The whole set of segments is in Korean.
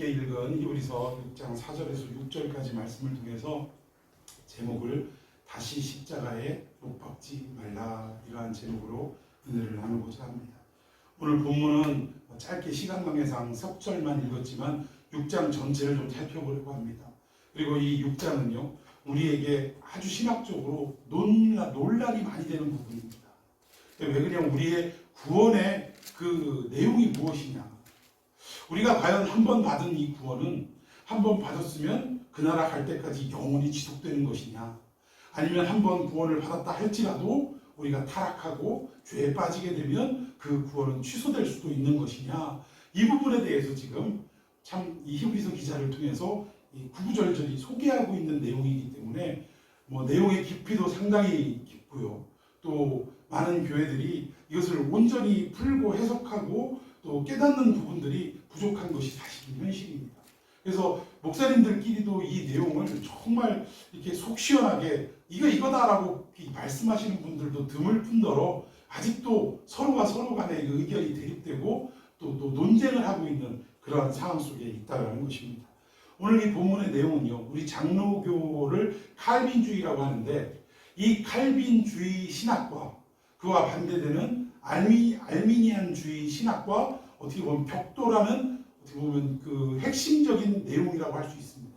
함께 읽은 히브리서 6장 4절에서 6절까지 말씀을 통해서 제목을 다시 십자가에 못 박지 말라, 이러한 제목으로 은혜를 나누고자 합니다. 오늘 본문은 짧게 시간 관계상 석 절만 읽었지만 6장 전체를 좀 살펴보려고 합니다. 그리고 이 6장은요, 우리에게 아주 신학적으로 논란이 많이 되는 부분입니다. 왜 그러냐면 우리의 구원의 그 내용이 무엇이냐, 우리가 과연 한 번 받은 이 구원은 한 번 받았으면 그 나라 갈 때까지 영원히 지속되는 것이냐, 아니면 한 번 구원을 받았다 할지라도 우리가 타락하고 죄에 빠지게 되면 그 구원은 취소될 수도 있는 것이냐, 이 부분에 대해서 지금 참 이 히브리서 기자를 통해서 구구절절히 소개하고 있는 내용이기 때문에 내용의 깊이도 상당히 깊고요. 또 많은 교회들이 이것을 온전히 풀고 해석하고 또 깨닫는 부분들이 부족한 것이 사실은 현실입니다. 그래서 목사님들끼리도 이 내용을 정말 이렇게 속 시원하게 이거다라고 말씀하시는 분들도 드물 뿐더러 아직도 서로가 서로 간에 의견이 대립되고 또 논쟁을 하고 있는 그러한 상황 속에 있다는 것입니다. 오늘 이 본문의 내용은요, 우리 장로교를 칼빈주의라고 하는데, 이 칼빈주의 신학과 그와 반대되는 알미니안주의 신학과 어떻게 보면 벽도라는, 어떻게 보면 그 핵심적인 내용이라고 할 수 있습니다.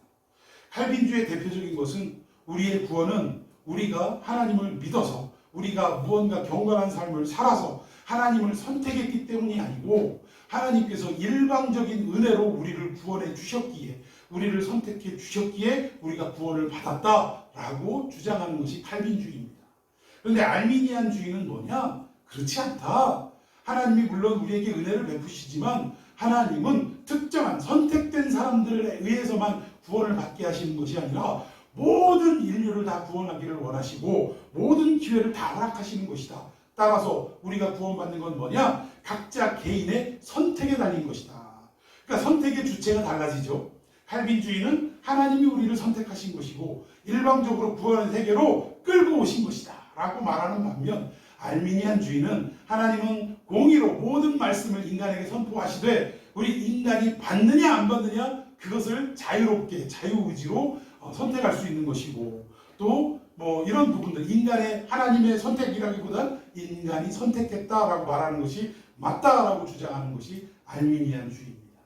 칼빈주의 대표적인 것은 우리의 구원은 우리가 하나님을 믿어서, 우리가 무언가 경건한 삶을 살아서 하나님을 선택했기 때문이 아니고, 하나님께서 일방적인 은혜로 우리를 구원해 주셨기에, 우리를 선택해 주셨기에 우리가 구원을 받았다라고 주장하는 것이 칼빈주의입니다. 그런데 알미니안주의는 뭐냐? 그렇지 않다. 하나님이 물론 우리에게 은혜를 베푸시지만 하나님은 특정한 선택된 사람들에 의해서만 구원을 받게 하시는 것이 아니라 모든 인류를 다 구원하기를 원하시고 모든 기회를 다 허락하시는 것이다. 따라서 우리가 구원받는 건 뭐냐? 각자 개인의 선택에 달린 것이다. 그러니까 선택의 주체가 달라지죠. 칼빈주의는 하나님이 우리를 선택하신 것이고 일방적으로 구원의 세계로 끌고 오신 것이다 라고 말하는 반면, 알미니안주의는 하나님은 공의로 모든 말씀을 인간에게 선포하시되 우리 인간이 받느냐 안 받느냐 그것을 자유롭게 자유의지로 선택할 수 있는 것이고, 또 이런 부분들, 인간의 하나님의 선택이라기보단 인간이 선택했다라고 말하는 것이 맞다라고 주장하는 것이 알미니안주의입니다.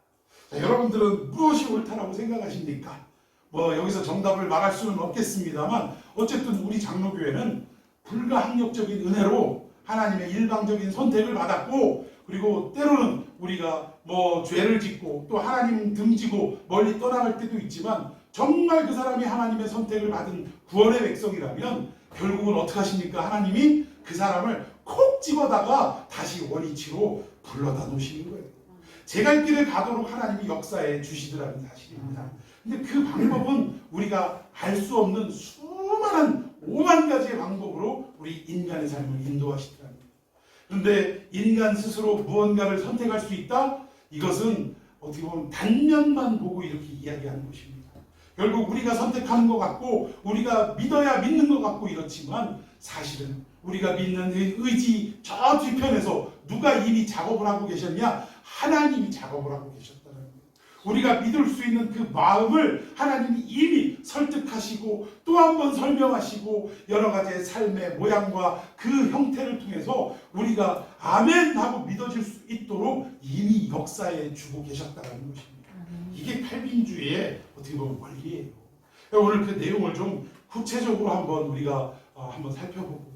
자, 여러분들은 무엇이 옳다라고 생각하십니까? 여기서 정답을 말할 수는 없겠습니다만 어쨌든 우리 장로교회는 불가항력적인 은혜로 하나님의 일방적인 선택을 받았고, 그리고 때로는 우리가 죄를 짓고 또 하나님 등지고 멀리 떠나갈 때도 있지만 정말 그 사람이 하나님의 선택을 받은 구원의 백성이라면 결국은 어떻게 하십니까? 하나님이 그 사람을 콕 집어다가 다시 원위치로 불러다 놓으시는 거예요. 제 갈 길을 가도록 하나님이 역사해 주시더라는 사실입니다. 근데 그 방법은 우리가 알 수 없는 수많은 5만 가지의 방법으로 우리 인간의 삶을 인도하시더라는 거예요. 그런데 인간 스스로 무언가를 선택할 수 있다? 이것은 어떻게 보면 단면만 보고 이렇게 이야기하는 것입니다. 결국 우리가 선택하는 것 같고 우리가 믿어야 믿는 것 같고 이렇지만 사실은 우리가 믿는 의지 저 뒤편에서 누가 이미 작업을 하고 계셨냐? 하나님이 작업을 하고 계셨다는 거예요. 우리가 믿을 수 있는 그 마음을 하나님이 이미 설득하시고 또 한 번 설명하시고 여러 가지의 삶의 모양과 그 형태를 통해서 우리가 아멘 하고 믿어질 수 있도록 이미 역사해 주고 계셨다는 것입니다. 이게 칼빈주의의 어떻게 보면 원리예요. 오늘 그 내용을 좀 구체적으로 한번 우리가 한번 살펴보고,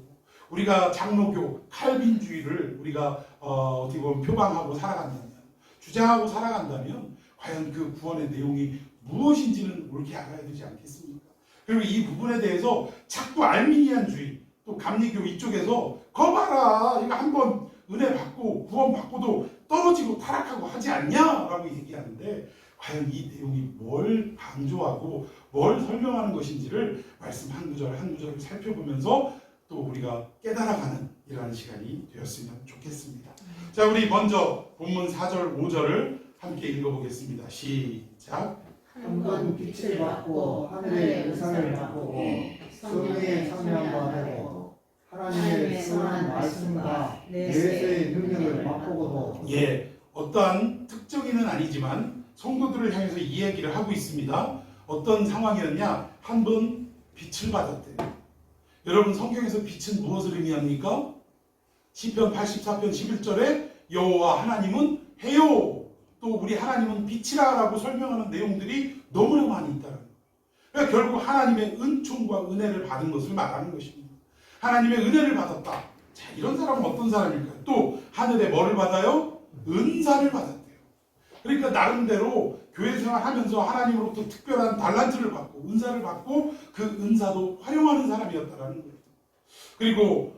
우리가 장로교 칼빈주의를 우리가 어떻게 보면 표방하고 살아간다면, 주장하고 살아간다면 과연 그 구원의 내용이 무엇인지는 옳게 알아야 되지 않겠습니까? 그리고 이 부분에 대해서 자꾸 알미니안주의 또 감리교 이쪽에서 거봐라, 이거 한번 은혜 받고 구원 받고도 떨어지고 타락하고 하지 않냐라고 얘기하는데, 과연 이 내용이 뭘 강조하고 뭘 설명하는 것인지를 말씀 한 구절 한 구절을 살펴보면서 또 우리가 깨달아가는 이러한 시간이 되었으면 좋겠습니다. 자, 우리 먼저 본문 4절 5절을 함께 읽어보겠습니다. 시작. 한 번 빛을 받고 하늘의 의상을 바꾸고 성령의 참여함과 하고 하나님의 선한 말씀과 내세의 능력을 맛보고도, 어떠한 특정인은 아니지만 성도들을 향해서 이 얘기를 하고 있습니다. 어떤 상황이었냐? 한 번 빛을 받았대요. 여러분, 성경에서 빛은 무엇을 의미합니까? 시편 84편 11절에 여호와 하나님은 해요, 또 우리 하나님은 빛이라 라고 설명하는 내용들이 너무나 많이 있다는 거예요. 그러니까 결국 하나님의 은총과 은혜를 받은 것을 말하는 것입니다. 하나님의 은혜를 받았다. 자, 이런 사람은 어떤 사람일까요? 또 하늘에 뭐를 받아요? 은사를 받았대요. 그러니까 나름대로 교회 생활하면서 하나님으로부터 특별한 달란트를 받고 은사를 받고 그 은사도 활용하는 사람이었다라는 거예요. 그리고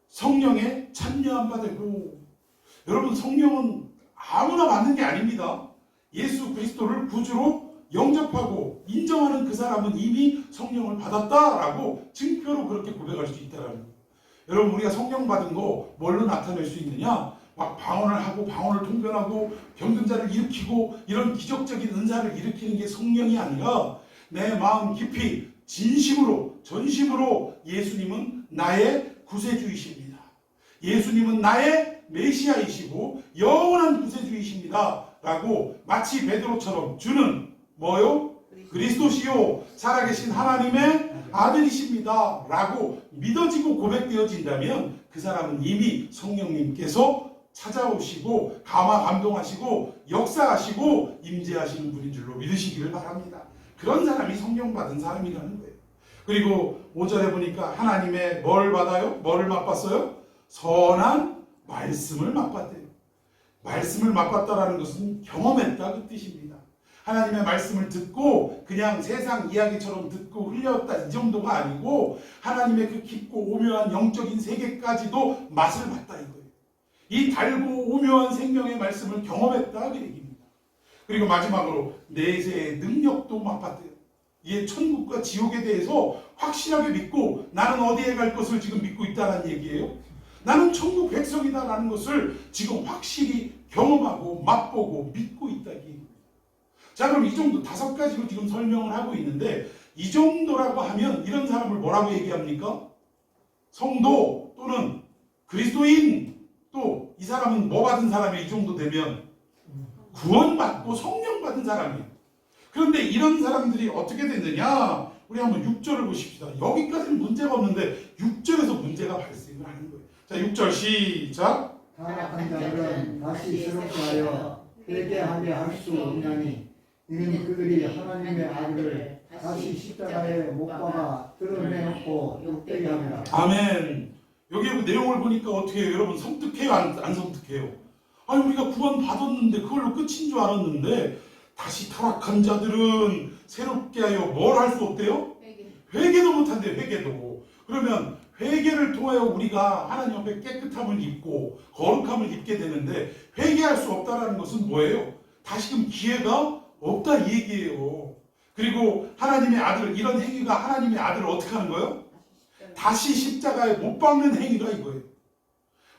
성령에 참여한 바 되고, 여러분, 성령은 아무나 받는 게 아닙니다. 예수 그리스도를 구주로 영접하고 인정하는 그 사람은 이미 성령을 받았다라고 증표로 그렇게 고백할 수 있다라는 거예요. 여러분, 우리가 성령 받은 거 뭘로 나타낼 수 있느냐? 막 방언을 하고 방언을 통변하고 병든 자를 일으키고 이런 기적적인 은사를 일으키는 게 성령이 아니라 내 마음 깊이 진심으로 전심으로 예수님은 나의 구세주이십니다. 예수님은 나의 메시아이시고 영원한 구세주이십니다 라고 마치 베드로처럼 주는 뭐요? 그리스도시요 살아계신 하나님의 아들이십니다 라고 믿어지고 고백되어진다면 그 사람은 이미 성령님께서 찾아오시고 감화 감동하시고 역사하시고 임재하시는 분인 줄로 믿으시기를 바랍니다. 그런 사람이 성령 받은 사람이라는 거예요. 그리고 5절에 보니까 하나님의 뭘 받아요? 뭐를 맛봤어요? 선한 말씀을 맛봤대요. 말씀을 맛봤다라는 것은 경험했다 그 뜻입니다. 하나님의 말씀을 듣고 그냥 세상 이야기처럼 듣고 흘렸다 이 정도가 아니고 하나님의 그 깊고 오묘한 영적인 세계까지도 맛을 봤다 이거예요. 이 달고 오묘한 생명의 말씀을 경험했다 그 얘기입니다. 그리고 마지막으로 내세의 능력도 맛봤대요. 이게 천국과 지옥에 대해서 확실하게 믿고 나는 어디에 갈 것을 지금 믿고 있다는 얘기예요. 나는 천국 백성이다라는 것을 지금 확실히 경험하고 맛보고 믿고 있다 이 얘기입니다. 자, 그럼 이 정도 5가지로 지금 설명을 하고 있는데 이 정도라고 하면 이런 사람을 뭐라고 얘기합니까? 성도 또는 그리스도인. 또 이 사람은 뭐 받은 사람이 이 정도 되면 구원받고 성령 받은 사람이에요. 그런데 이런 사람들이 어떻게 됐느냐? 우리 한번 6절을 보십시다. 여기까지는 문제가 없는데 6절에서 문제가 발생을 하는 거예요. 자, 6절 시작. 타락한 자들은 다시 새롭게 하여 회개하게 할 수 없나니 이는 그들이 하나님의 아들을 다시 십자가에 못 박아 드러내놓고 욕되게 합니다. 아멘. 여기 내용을 보니까 어떻게 해요? 여러분 섬뜩해요? 안 섬뜩해요? 아니, 우리가 구원 받았는데 그걸로 끝인 줄 알았는데 다시 타락한 자들은 새롭게 하여 뭘 할 수 없대요? 회개도 못한대요. 회개도. 그러면 회개를 통하여 우리가 하나님 앞에 깨끗함을 입고 거룩함을 입게 되는데 회개할 수 없다라는 것은 뭐예요? 다시금 기회가 없다 이 얘기예요. 그리고 하나님의 아들, 이런 행위가 하나님의 아들을 어떻게 하는 거예요? 다시 십자가에 못 박는 행위가 이거예요.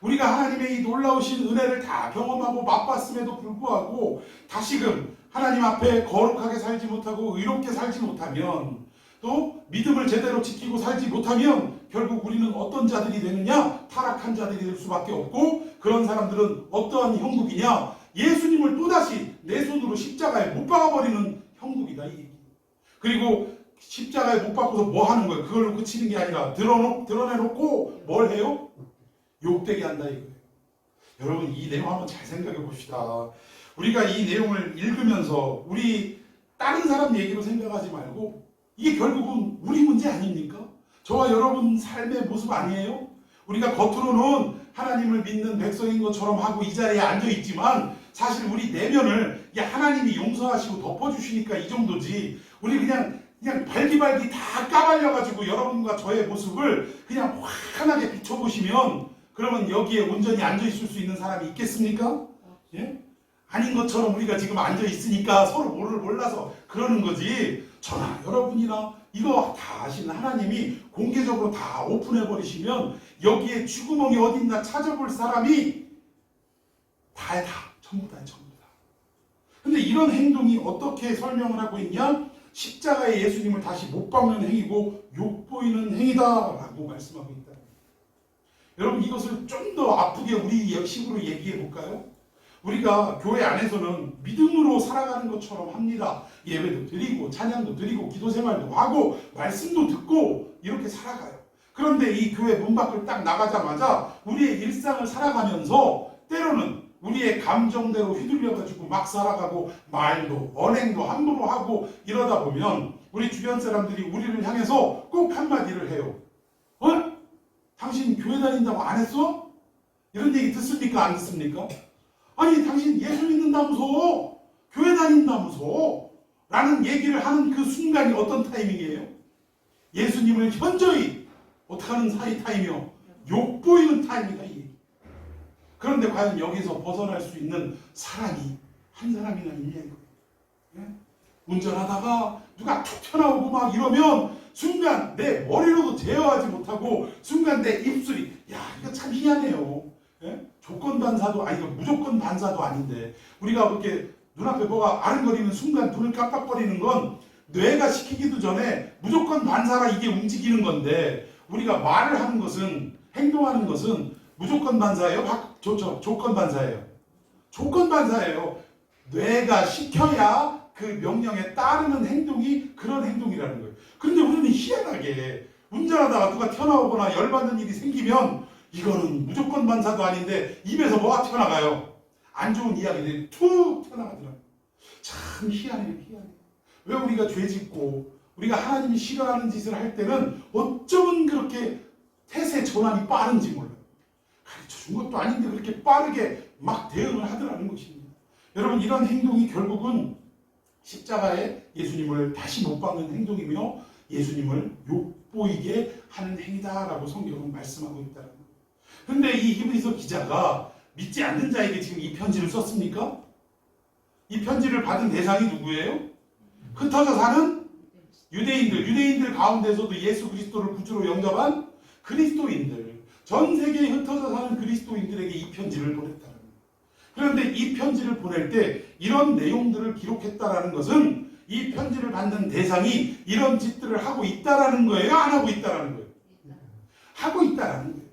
우리가 하나님의 이 놀라우신 은혜를 다 경험하고 맛봤음에도 불구하고 다시금 하나님 앞에 거룩하게 살지 못하고 의롭게 살지 못하면, 또 믿음을 제대로 지키고 살지 못하면 결국 우리는 어떤 자들이 되느냐? 타락한 자들이 될 수밖에 없고, 그런 사람들은 어떠한 형국이냐? 예수님을 또다시 내 손으로 십자가에 못 박아버리는 형국이다 이 얘기. 그리고 십자가에 못 박고서 뭐 하는 거예요? 그걸로 그치는 게 아니라 드러내놓고 뭘 해요? 욕되게 한다 이거예요. 여러분, 이 내용 한번 잘 생각해 봅시다. 우리가 이 내용을 읽으면서 우리 다른 사람 얘기로 생각하지 말고 이게 결국은 우리 문제 아닙니까? 저와 여러분 삶의 모습 아니에요? 우리가 겉으로는 하나님을 믿는 백성인 것처럼 하고 이 자리에 앉아 있지만 사실 우리 내면을 하나님이 용서하시고 덮어주시니까 이 정도지, 우리 그냥 발기발기 다 까발려가지고 여러분과 저의 모습을 그냥 환하게 비춰보시면 그러면 여기에 온전히 앉아있을 수 있는 사람이 있겠습니까? 예? 아닌 것처럼 우리가 지금 앉아있으니까 서로 뭐를 몰라서 그러는 거지, 저나 여러분이나 이거 다 아시는 하나님이 공개적으로 다 오픈해버리시면 여기에 쥐구멍이 어딨나 찾아볼 사람이 다야 다. 전부 다. 근데 이런 행동이 어떻게 설명을 하고 있냐? 십자가에 예수님을 다시 못 박는 행위고 욕보이는 행위다라고 말씀하고 있다. 여러분, 이것을 좀 더 아프게 우리 식으로 얘기해 볼까요? 우리가 교회 안에서는 믿음으로 살아가는 것처럼 합니다. 예배도 드리고 찬양도 드리고 기도 생활도 하고 말씀도 듣고 이렇게 살아가요. 그런데 이 교회 문 밖을 딱 나가자마자 우리의 일상을 살아가면서 때로는 우리의 감정대로 휘둘려가지고 막 살아가고 말도 언행도 함부로 하고 이러다 보면 우리 주변 사람들이 우리를 향해서 꼭 한마디를 해요. 당신 교회 다닌다고 안 했어? 이런 얘기 듣습니까? 안 듣습니까? 아니 당신 예수 믿는다면서 교회 다닌다면서 라는 얘기를 하는 그 순간이 어떤 타이밍이에요? 예수님을 현저히 어떻게 하는 사이 타임이요? 욕보이는 타임이다 이 얘기. 그런데 과연 여기서 벗어날 수 있는 사람이 한 사람이나 있냐 이거예요. 예? 운전하다가 누가 툭 튀어나오고 막 이러면 순간 내 머리로도 제어하지 못하고 순간 내 입술이 야 이거 참 희한해요. 예? 조건 반사도 아니 무조건 반사도 아닌데 우리가 그렇게 눈앞에 뭐가 아른거리는 순간 눈을 깜빡거리는 건 뇌가 시키기도 전에 무조건 반사가 이게 움직이는 건데 우리가 말을 하는 것은 행동하는 것은 무조건 반사예요? 조건 반사예요. 조건 반사예요. 뇌가 시켜야 그 명령에 따르는 행동이 그런 행동이라는 거예요. 그런데 우리는 희한하게 운전하다가 누가 튀어나오거나 열받는 일이 생기면 이거는 무조건 반사도 아닌데 입에서 뭐가 튀어나가요? 안 좋은 이야기들이 툭 튀어나가더라고요. 참 희한해요. 왜 우리가 죄 짓고 우리가 하나님이 싫어하는 짓을 할 때는 어쩌면 그렇게 태세 전환이 빠른지 몰라요. 가르쳐준 것도 아닌데 그렇게 빠르게 막 대응을 하더라는 것입니다. 여러분 이런 행동이 결국은 십자가에 예수님을 다시 못 박는 행동이며 예수님을 욕보이게 하는 행위다라고 성경은 말씀하고 있다는 거예요. 그런데 이 히브리서 기자가 믿지 않는 자에게 지금 이 편지를 썼습니까? 이 편지를 받은 대상이 누구예요? 흩어져 사는 유대인들 가운데서도 예수 그리스도를 구주로 영접한 그리스도인들, 전 세계에 흩어져 사는 그리스도인들에게 이 편지를 보냈다는 거예요. 그런데 이 편지를 보낼 때 이런 내용들을 기록했다라는 것은 이 편지를 받는 대상이 이런 짓들을 하고 있다라는 거예요? 안 하고 있다라는 거예요? 하고 있다라는 거예요.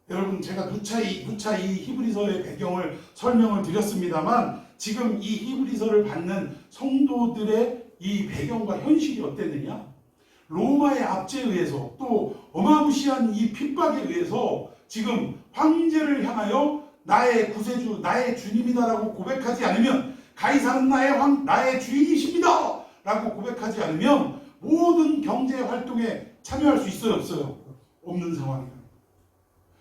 여러분 제가 누차 이 히브리서의 배경을 설명을 드렸습니다만 지금 이 히브리서를 받는 성도들의 이 배경과 현실이 어땠느냐? 로마의 압제에 의해서 또 어마무시한 이 핍박에 의해서 지금 황제를 향하여 나의 구세주, 나의 주님이다라고 고백하지 않으면 가이사는 나의 주인이십니다 라고 고백하지 않으면 모든 경제 활동에 참여할 수 있어요? 없어요? 없는 상황이에요.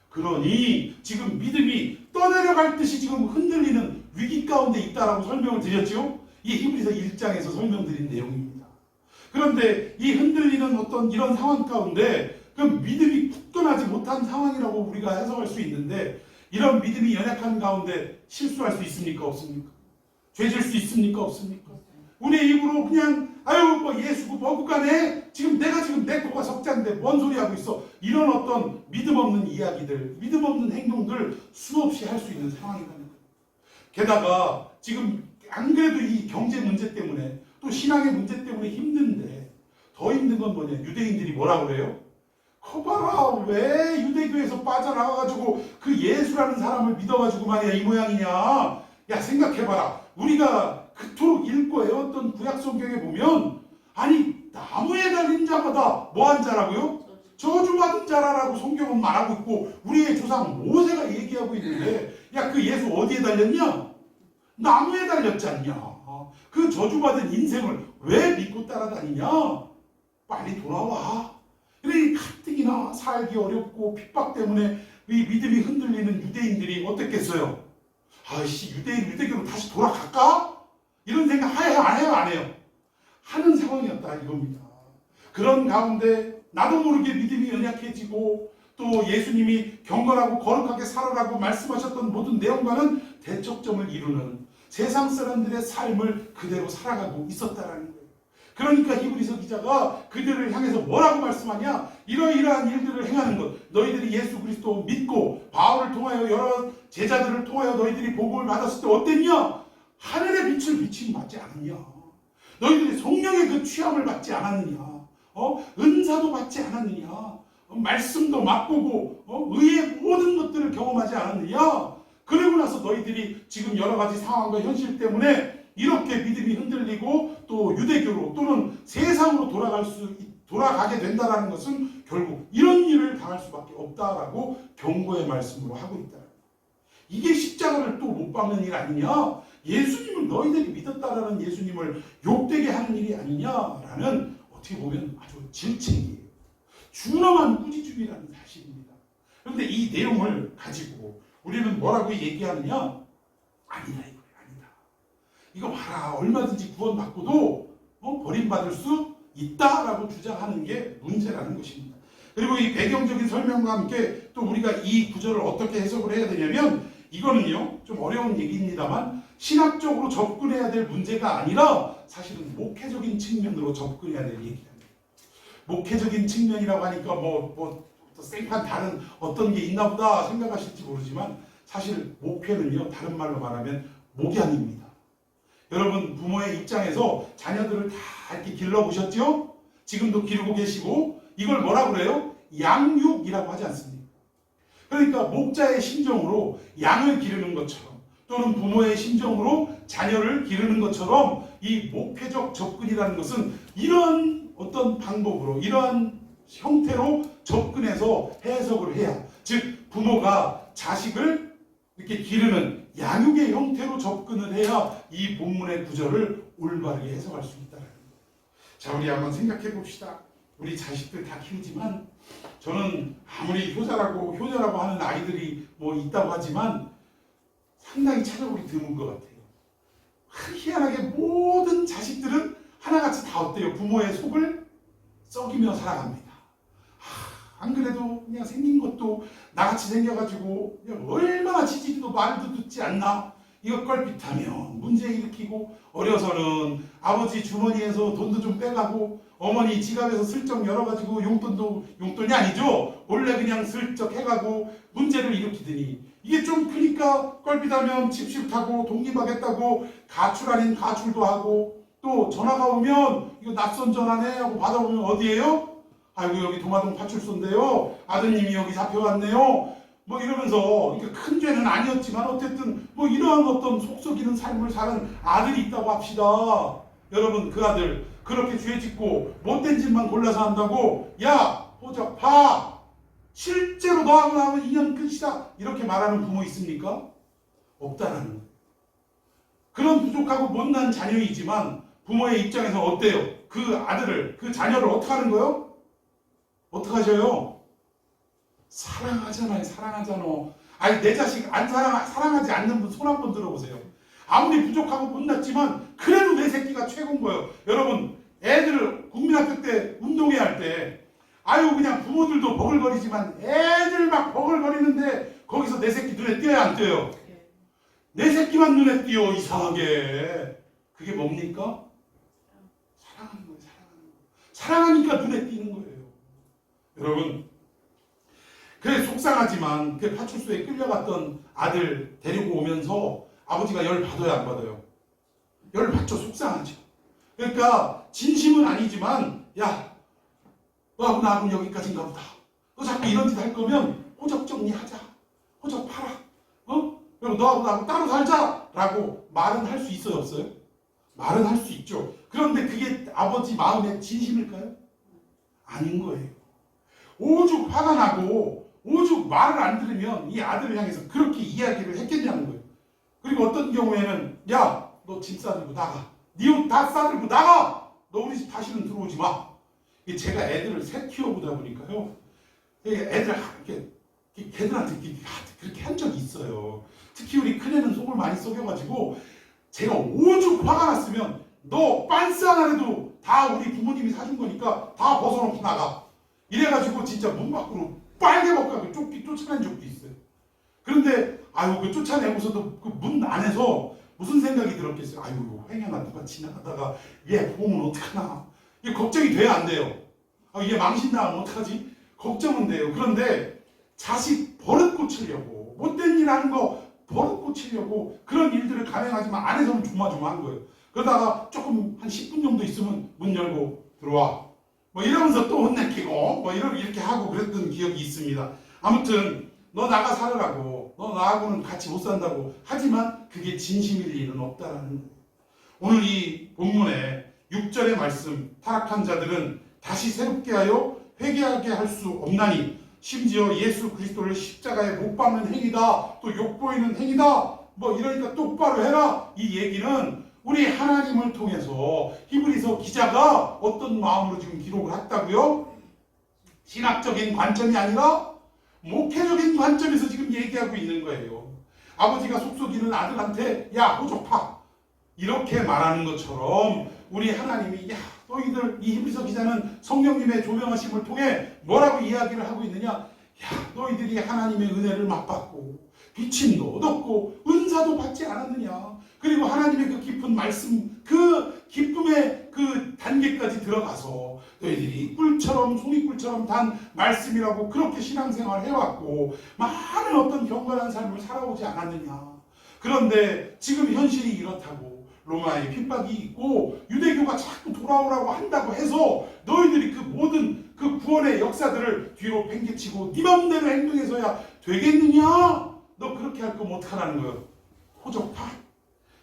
그러니 지금 믿음이 떠내려갈 듯이 지금 흔들리는 위기 가운데 있다라고 설명을 드렸죠. 이 히브리서 1장에서 설명드린 내용입니다. 그런데 이 흔들리는 어떤 이런 상황 가운데 그 믿음이 굳건하지 못한 상황이라고 우리가 해석할 수 있는데 이런 믿음이 연약한 가운데 실수할 수 있습니까? 없습니까? 죄질 수 있습니까? 없습니까? 우리의 입으로 그냥 아유 뭐 예수고 뭐고 간에 지금 내가 지금 내 코가 석자인데 뭔 소리 하고 있어 이런 어떤 믿음 없는 이야기들 믿음 없는 행동들 수없이 할 수 있는 상황이라는 거예요. 게다가 지금 안 그래도 이 경제 문제 때문에 또 신앙의 문제 때문에 힘든데 더 힘든 건 뭐냐 유대인들이 뭐라고 그래요? 커봐라 왜 유대교에서 빠져나와가지고 그 예수라는 사람을 믿어가지고 말이야 이 모양이냐 야 생각해봐라 우리가 그토록 읽고 외웠던 구약 성경에 보면 아니 나무에 달린 자마다 뭐한 자라고요? 저주받은 자라라고 성경은 말하고 있고 우리의 조상 모세가 얘기하고 있는데 야 그 예수 어디에 달렸냐? 나무에 달렸지 않냐? 그 저주받은 인생을 왜 믿고 따라다니냐? 빨리 돌아와. 그래 가뜩이나 살기 어렵고 핍박 때문에 이 믿음이 흔들리는 유대인들이 어땠겠어요? 아이씨 유대교로 다시 돌아갈까? 이런 생각 해요 안 해요 안 해요? 하는 상황이었다 이겁니다. 그런 가운데 나도 모르게 믿음이 연약해지고 또 예수님이 경건하고 거룩하게 살아라고 말씀하셨던 모든 내용과는 대척점을 이루는 세상 사람들의 삶을 그대로 살아가고 있었다라는 거예요. 그러니까 히브리서 기자가 그들을 향해서 뭐라고 말씀하냐? 이러이러한 일들을 행하는 것 너희들이 예수 그리스도 믿고 바울을 통하여 여러 제자들을 통하여 너희들이 복음을 받았을 때 어땠냐? 하늘의 빛을 비추임 받지 않았냐? 너희들이 성령의 그 취함을 받지 않았느냐? 은사도 받지 않았느냐? 말씀도 맛보고 의의 모든 것들을 경험하지 않았느냐? 그리고 나서 너희들이 지금 여러 가지 상황과 현실 때문에 이렇게 믿음이 흔들리고 또 유대교로 또는 세상으로 돌아가게 된다는 것은 결국 이런 일을 당할 수밖에 없다라고 경고의 말씀으로 하고 있다. 이게 십자가를 또 못 박는 일 아니냐? 예수님을 너희들이 믿었다라는 예수님을 욕되게 하는 일이 아니냐라는 어떻게 보면 아주 질책이에요. 준엄한 꾸짖음이라는 사실입니다. 그런데 이 내용을 가지고 우리는 뭐라고 얘기하느냐? 아니다 이거예요. 아니다. 이거 봐라. 얼마든지 구원받고도 버림받을 수 있다라고 주장하는 게 문제라는 것입니다. 그리고 이 배경적인 설명과 함께 또 우리가 이 구절을 어떻게 해석을 해야 되냐면 이거는요 좀 어려운 얘기입니다만 신학적으로 접근해야 될 문제가 아니라 사실은 목회적인 측면으로 접근해야 될 얘기입니다. 목회적인 측면이라고 하니까 또 생판 다른 어떤 게 있나 보다 생각하실지 모르지만 사실 목회는요 다른 말로 말하면 목양입니다. 여러분 부모의 입장에서 자녀들을 다 이렇게 길러보셨죠? 지금도 기르고 계시고 이걸 뭐라 그래요? 양육이라고 하지 않습니까? 그러니까 목자의 심정으로 양을 기르는 것처럼 또는 부모의 심정으로 자녀를 기르는 것처럼 이 목회적 접근이라는 것은 이러한 어떤 방법으로 이러한 형태로 접근해서 해석을 해야 즉 부모가 자식을 이렇게 기르는 양육의 형태로 접근을 해야 이 본문의 구절을 올바르게 해석할 수 있다는 거예요. 자, 우리 한번 생각해 봅시다. 우리 자식들 다 키우지만 저는 아무리 효자라고 하는 아이들이 있다고 하지만 상당히 찾아보기 드문 것 같아요. 희한하게 모든 자식들은 하나같이 다 어때요? 부모의 속을 썩이며 살아갑니다. 안 그래도 그냥 생긴 것도 나같이 생겨가지고 그냥 얼마나 지지도 말도 듣지 않나? 이거 껄핏하면 문제 일으키고 어려서는 아버지 주머니에서 돈도 좀 빼가고 어머니 지갑에서 슬쩍 열어가지고 용돈이 아니죠. 원래 그냥 슬쩍 해가고 문제를 일으키더니 이게 좀 크니까 껄핏하면 집 싫다고 독립하겠다고 가출 아닌 가출도 하고 또 전화가 오면 이거 낯선 전화네 하고 받아보면 어디예요? 아이고 여기 도마동 파출소인데요. 아드님이 여기 잡혀갔네요. 이러면서 그러니까 큰 죄는 아니었지만 어쨌든 이러한 어떤 속썩이는 삶을 사는 아들이 있다고 합시다. 여러분 그 아들 그렇게 죄 짓고 못된 짓만 골라서 한다고 야 호적 봐 실제로 너하고 나하고 인연 끝이다 이렇게 말하는 부모 있습니까? 없다라는 거예요. 그런 부족하고 못난 자녀이지만 부모의 입장에서 어때요? 그 아들을 그 자녀를 어떻게 하는 거예요? 어떻게 하셔요? 사랑하잖아요. 사랑하잖아. 아니 내 자식 안 사랑하지 않는 분 손 한번 들어보세요. 아무리 부족하고 못났지만 그래도 내 새끼가 최고인 거예요. 여러분 애들 국민학교 때 운동회 할 때 그냥 부모들도 버글거리지만 애들 막 버글거리는데 거기서 내 새끼 눈에 띄어야 안 띄어요? 내 새끼만 눈에 띄어 이상하게. 그게 뭡니까? 사랑하는 거예요. 사랑하니까 눈에 띄는 거예요. 여러분 그래 속상하지만 그 파출소에 끌려갔던 아들 데리고 오면서 아버지가 열 받아요 안 받아요? 열 받죠. 속상하죠. 그러니까 진심은 아니지만 야 너하고 나하고 여기까지인가 보다. 너 자꾸 이런 짓 할 거면 호적 정리하자. 호적 팔아. 그리고 너하고 나하고 따로 살자 라고 말은 할 수 있어요 없어요? 말은 할 수 있죠. 그런데 그게 아버지 마음의 진심일까요? 아닌 거예요. 오죽 화가 나고 오죽 말을 안 들으면 이 아들을 향해서 그렇게 이야기를 했겠냐는 거예요. 그리고 어떤 경우에는 야 너 짐 싸들고 나가. 네 옷 다 싸들고 나가. 너 우리 집 다시는 들어오지 마. 제가 애들을 셋 키워보다 보니까요. 애들 걔들한테 그렇게 한 적이 있어요. 특히 우리 큰애는 속을 많이 썩여가지고 제가 오죽 화가 났으면 너 빤스 하나라도 다 우리 부모님이 사준 거니까 다 벗어놓고 나가. 이래가지고 진짜 문 밖으로 빨개 벗가고 쫓아낸 적도 있어요. 그런데 그 쫓아내고서도 그 문 안에서 무슨 생각이 들었겠어요? 행여나 누가 지나가다가 얘 보면 어떡하나. 이게 걱정이 돼야 안 돼요? 얘 망신당하면 어떡하지? 걱정은 돼요. 그런데 자식 버릇 고치려고 못된 일 하는 거 버릇 고치려고 그런 일들을 감행하지만 안에서는 조마조마한 거예요. 그러다가 조금 한 10분 정도 있으면 문 열고 들어와. 이러면서 또 혼내키고 이렇게 하고 그랬던 기억이 있습니다. 아무튼 너 나가 살으라고 너 나하고는 같이 못 산다고 하지만 그게 진심일 리는 없다라는 거예요. 오늘 이 본문의 6절의 말씀, 타락한 자들은 다시 새롭게 하여 회개하게 할 수 없나니 심지어 예수 그리스도를 십자가에 못 박는 행위다, 또 욕보이는 행위다, 뭐 이러니까 똑바로 해라, 이 얘기는 우리 하나님을 통해서 히브리서 기자가 어떤 마음으로 지금 기록을 했다고요? 신학적인 관점이 아니라 목회적인 관점에서 지금 얘기하고 있는 거예요. 아버지가 속속이는 아들한테 야 호족파 이렇게 말하는 것처럼 우리 하나님이 야 너희들, 이 히브리서 기자는 성령님의 조명하심을 통해 뭐라고 이야기를 하고 있느냐, 야 너희들이 하나님의 은혜를 맛봤고 비침도 얻었고 은사도 받지 않았느냐, 그리고 하나님의 그 깊은 말씀, 그 기쁨의 그 단계까지 들어가서 너희들이 꿀처럼 송이꿀처럼 단 말씀이라고 그렇게 신앙생활을 해왔고 많은 어떤 경건한 삶을 살아오지 않았느냐. 그런데 지금 현실이 이렇다고 로마의 핍박이 있고 유대교가 자꾸 돌아오라고 한다고 해서 너희들이 그 모든 그 구원의 역사들을 뒤로 팽개치고 네 맘대로 행동해서야 되겠느냐? 너 그렇게 할 거면 어떡하라는 거예요? 호적파.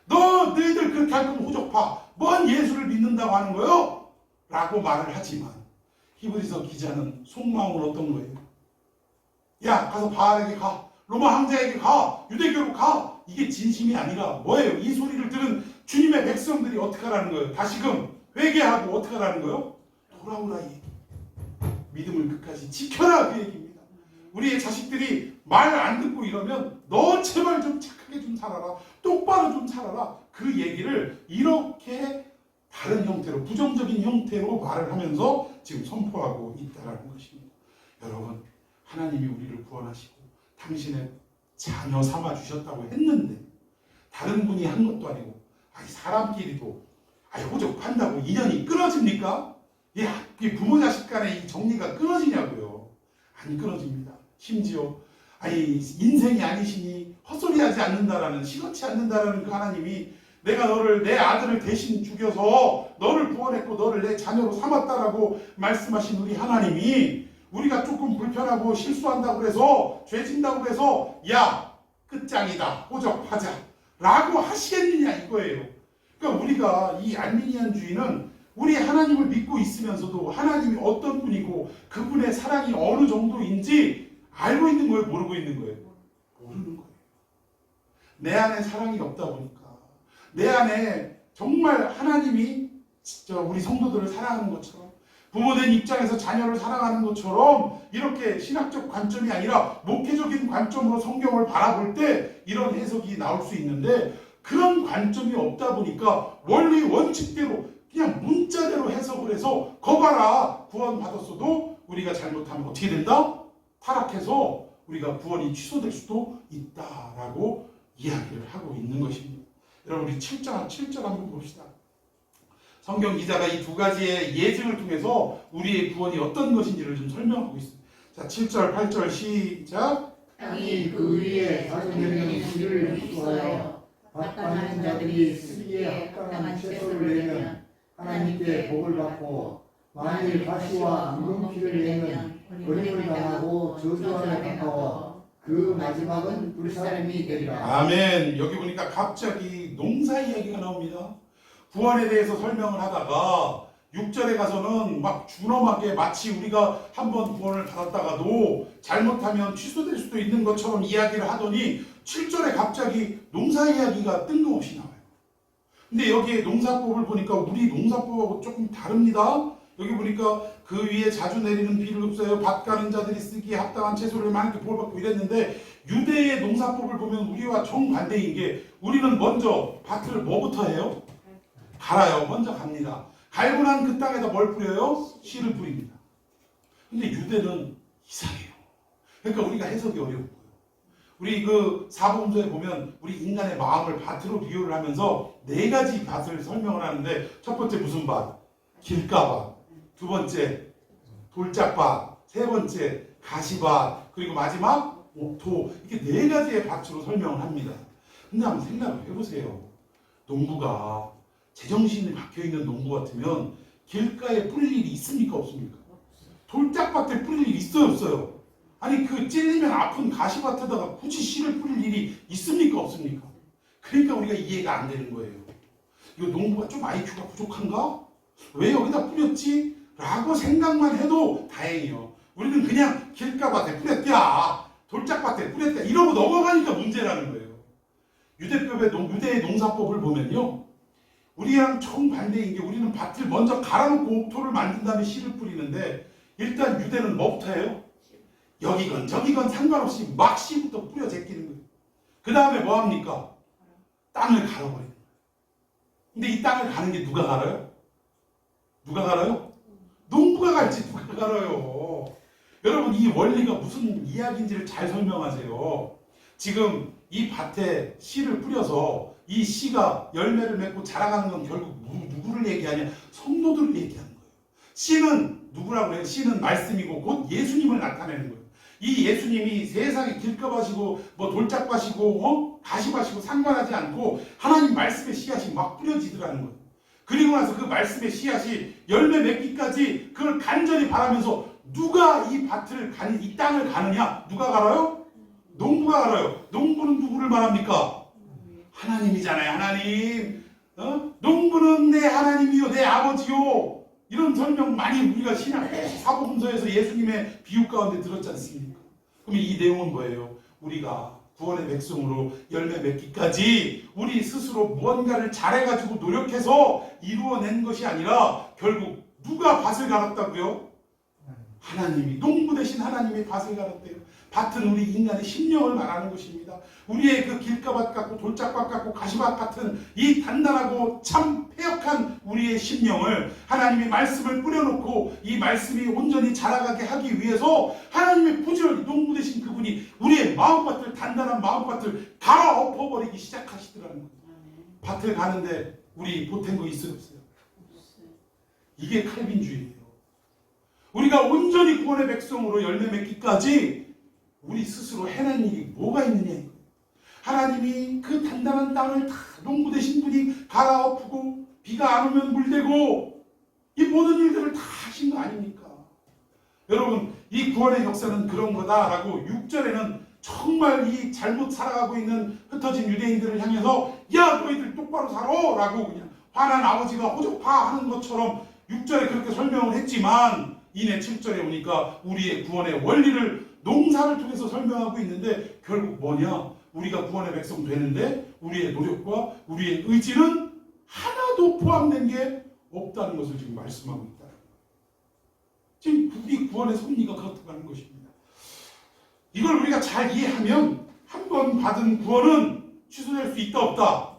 너희들 그렇게 할 거면 호적파. 뭔 예수를 믿는다고 하는 거예요? 라고 말을 하지만 히브리서 기자는 속마음은 어떤 거예요? 야 가서 바알에게 가, 로마 황제에게 가, 유대교로 가. 이게 진심이 아니라 뭐예요? 이 소리를 들은 주님의 백성들이 어떻게 하라는 거예요? 다시금 회개하고 어떻게 하라는 거예요? 돌아오라, 이 믿음을 끝까지 지켜라, 그 얘기입니다. 우리의 자식들이 말 안 듣고 이러면 너 제발 좀 착하게 좀 살아라, 똑바로 좀 살아라, 그 얘기를 이렇게 다른 형태로, 부정적인 형태로 말을 하면서 지금 선포하고 있다는 것입니다. 여러분, 하나님이 우리를 구원하시고 당신의 자녀 삼아 주셨다고 했는데 다른 분이 한 것도 아니고 사람끼리도 호적한다고 인연이 끊어집니까? 부모 자식 간의 이 정리가 끊어지냐고요? 안 끊어집니다. 심지어 인생이 아니시니 헛소리하지 않는다라는, 시건치 않는다라는 그 하나님이 내가 너를, 내 아들을 대신 죽여서 너를 구원했고 너를 내 자녀로 삼았다라고 말씀하신 우리 하나님이 우리가 조금 불편하고 실수한다고 해서 죄 진다고 해서 야 끝장이다, 호적하자 라고 하시겠느냐 이거예요. 그러니까 우리가 이 알미니안주의는 우리 하나님을 믿고 있으면서도 하나님이 어떤 분이고 그분의 사랑이 어느 정도인지 알고 있는 거예요, 모르고 있는 거예요? 모르는 거예요. 내 안에 사랑이 없다 보니까, 내 안에 정말 하나님이 진짜 우리 성도들을 사랑하는 것처럼, 부모된 입장에서 자녀를 사랑하는 것처럼 이렇게 신학적 관점이 아니라 목회적인 관점으로 성경을 바라볼 때 이런 해석이 나올 수 있는데, 그런 관점이 없다 보니까 원리 원칙대로 그냥 문자대로 해석을 해서 거봐라, 구원 받았어도 우리가 잘못하면 어떻게 된다? 타락해서 우리가 구원이 취소될 수도 있다라고 이야기를 하고 있는 것입니다. 여러분, 우리 7절 한번 봅시다. 성경 기자가 이 두 가지의 예증을 통해서 우리의 구원이 어떤 것인지를 좀 설명하고 있습니다. 자, 7절, 8절 시작. 땅이 그 위에 작은 명령 씨를 쏟아요. 밭가는 자들이 쓰기에 합당한 채소를 내면 하나님께 복을 받고, 만일 가시와 묵은피를 내면 버림을 당하고 저주함에 가까워 그 마지막은 불사름이 되리라. 아멘. 여기 보니까 갑자기 농사 이야기가 나옵니다. 구원에 대해서 설명을 하다가 6절에 가서는 막 준엄하게 마치 우리가 한번 구원을 받았다가도 잘못하면 취소될 수도 있는 것처럼 이야기를 하더니 7절에 갑자기 농사 이야기가 뜬금없이 나와요. 근데 여기에 농사법을 보니까 우리 농사법하고 조금 다릅니다. 여기 보니까 그 위에 자주 내리는 비를 흡수하여 밭 가는 자들이 쓰기에 합당한 채소를 많게 복을 받고 이랬는데, 유대의 농사법을 보면 우리와 정반대인 게, 우리는 먼저 밭을 뭐부터 해요? 갈아요. 먼저 갑니다. 갈고 난 그 땅에다 뭘 뿌려요? 씨를 뿌립니다. 근데 유대는 이상해요. 그러니까 우리가 해석이 어렵고요. 우리 그 사복음서에 보면 우리 인간의 마음을 밭으로 비유를 하면서 4가지 밭을 설명을 하는데, 첫 번째 무슨 밭? 길가밭. 두 번째 돌짝밭. 세 번째 가시밭. 그리고 마지막 옥토. 이렇게 4가지의 밭으로 설명을 합니다. 근데 한번 생각을 해보세요. 농부가 제정신이 박혀있는 농부 같으면 길가에 뿌릴 일이 있습니까, 없습니까? 돌짝밭에 뿌릴 일이 있어요, 없어요? 아니 그 찔리면 아픈 가시밭에다가 굳이 씨를 뿌릴 일이 있습니까 없습니까? 그러니까 우리가 이해가 안 되는 거예요. 이거 농부가 좀 IQ가 부족한가? 왜 여기다 뿌렸지? 라고 생각만 해도 다행이요. 우리는 그냥 길가밭에 뿌렸냐, 돌짝밭에 뿌렸냐 이러고 넘어가니까 문제라는 거예요. 유대의 농사법을 보면요, 우리랑 정반대인 게 우리는 밭을 먼저 갈아놓고 옥토를 만든 다음에 씨를 뿌리는데, 일단 유대는 뭐부터 해요? 여기건 저기건 상관없이 막 씨부터 뿌려 제끼는 거예요. 그 다음에 뭐 합니까? 땅을 갈아버리는 거예요. 근데 이 땅을 가는 게 누가 갈아요? 누가 갈아요? 농부가 갈지 누가 갈아요? 여러분, 이 원리가 무슨 이야기인지를 잘 설명하세요. 지금 이 밭에 씨를 뿌려서 이 씨가 열매를 맺고 자라가는 건 결국 누구를 얘기하냐? 성도들을 얘기하는 거예요. 씨는 누구라고 해요? 씨는 말씀이고 곧 예수님을 나타내는 거예요. 이 예수님이 세상에 길가밭이고 뭐 돌짝밭이고 가시밭이고 상관하지 않고 하나님 말씀의 씨앗이 막 뿌려지더라는 거예요. 그리고 나서 그 말씀의 씨앗이 열매 맺기까지 그걸 간절히 바라면서 누가 이 밭을 이 땅을 가느냐? 누가 갈아요? 농부가 갈아요. 농부는 누구를 말합니까? 하나님이잖아요. 하나님. 농부는 내 하나님이요, 내 아버지요. 이런 설명 많이 우리가 사복음서에서 예수님의 비유 가운데 들었지 않습니까? 그럼 이 내용은 뭐예요? 우리가 구원의 백성으로 열매 맺기까지 우리 스스로 무언가를 잘해가지고 노력해서 이루어낸 것이 아니라 결국 누가 밭을 갈았다고요? 하나님이, 농부 대신 하나님이 밭을 갈았대요. 밭은 우리 인간의 심령을 말하는 것입니다. 우리의 그 길가밭 같고 돌짝밭 같고 가시밭 같은 이 단단하고 참 패역한 우리의 심령을 하나님의 말씀을 뿌려놓고 이 말씀이 온전히 자라가게 하기 위해서 하나님의 부지런히 농부 되신 그분이 우리의 마음밭을, 단단한 마음밭을 갈아엎어버리기 시작하시더라는 거예요. 밭을 가는데 우리 보탠 거 있어요 없어요? 이게 칼빈주의예요. 우리가 온전히 구원의 백성으로 열매 맺기까지 우리 스스로 해낸 일이 뭐가 있느냐. 하나님이 그 단단한 땅을 다 농부 되신 분이 갈아엎고 비가 안 오면 물대고 이 모든 일들을 다 하신 거 아닙니까? 여러분, 이 구원의 역사는 그런 거다라고 6절에는 정말 이 잘못 살아가고 있는 흩어진 유대인들을 향해서 야 너희들 똑바로 살아 라고 그냥 화난 아버지가 호적파하는 것처럼 6절에 그렇게 설명을 했지만 이내 7절에 오니까 우리의 구원의 원리를 농사를 통해서 설명하고 있는데 결국 뭐냐? 우리가 구원의 백성 되는데 우리의 노력과 우리의 의지는 하나도 포함된 게 없다는 것을 지금 말씀하고 있다. 지금 우리 구원의 섭리가 그렇다는 것입니다. 이걸 우리가 잘 이해하면 한 번 받은 구원은 취소될 수 있다 없다?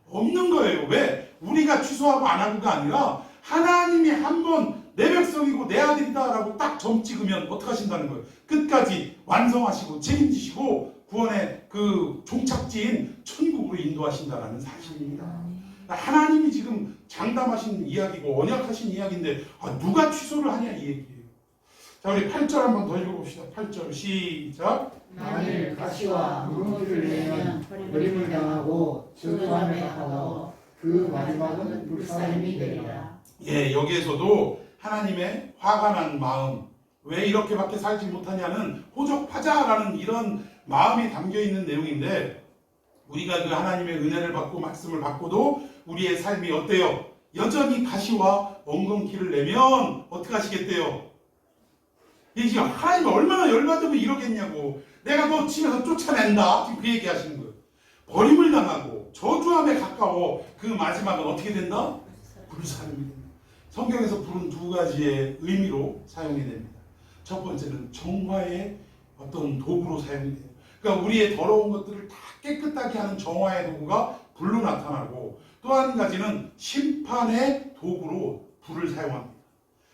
없는 거예요. 왜? 우리가 취소하고 안 하고가 아니라 하나님이 한 번 내 백성이고 내 아들이다 라고 딱 점 찍으면 어떻게 하신다는 거예요? 끝까지 완성하시고 책임지시고 구원의 그 종착지인 천국으로 인도하신다라는 사실입니다. 하나님이 지금 장담하신 이야기고 언약하신 이야기인데 누가 취소를 하냐 이 얘기예요. 자, 우리 8절 한번 더 읽어봅시다. 8절 시작. 만일 가시와 무르기를 내면 버림을 당하고 저주함에 가까워 그 마지막은 불사름이 되리라. 예, 여기에서도 하나님의 화가 난 마음, 왜 이렇게밖에 살지 못하냐는 호적파자라는 이런 마음이 담겨있는 내용인데 우리가 그 하나님의 은혜를 받고 말씀을 받고도 우리의 삶이 어때요? 여전히 가시와 엉겅퀴를 내면 어떻게 하시겠대요? 이 지금 하나님이 얼마나 열받으면 이러겠냐고. 내가 너 집에서 쫓아낸다. 지금 그 얘기 하시는 거예요. 버림을 당하고 저주함에 가까워 그 마지막은 어떻게 된다? 불사름이 된다. 성경에서 불은 두 가지의 의미로 사용이 됩니다. 첫 번째는 정화의 어떤 도구로 사용이 돼요. 그러니까 우리의 더러운 것들을 다 깨끗하게 하는 정화의 도구가 불로 나타나고 또 한 가지는 심판의 도구로 불을 사용합니다.